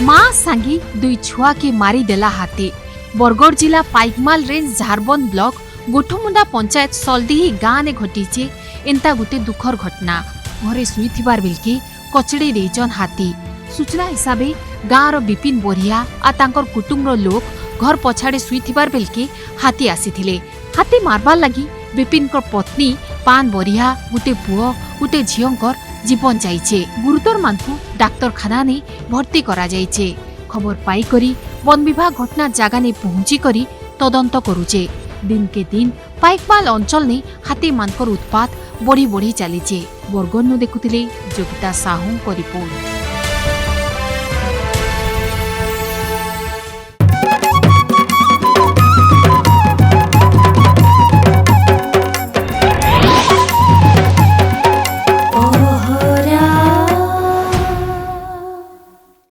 माँ सांगी दुई छुआ के मारिदेला हाथी। बरगढ़ जिला पाइकमाल रेंज झारबंद ब्लॉक गोठमुंडा पंचायत सलदिही गाँ ने घटीचे एंता गोटे दुखर घटना। घरे शुईथिबार बेलके कचड़ी देइचन हाथी। सूचना हिसाबे गाँवर विपिन बोरिया आ तांकर कुटुंबर लोग घर पछाड़े शुईथिबार बेलके हाथी आसीथिले। हाथी मारबार लगी विपिन पत्नी पान बोरिया गोटे पुओ गोटे झीओंकर जीवन जाइछे। गुरुतर मानकु डाक्तरखाना ने भर्ती करा जाइछे। खबर पाई करी वन विभाग घटना जगह ने पहुंची करी तदंत करुचे। दिन के दिन पाइकमाल अंचल ने हाथी मानकर उत्पात बढ़ी बढ़ी चलीचे। बरगढ़ देखुथिले जोगिता साहू को रिपोर्ट।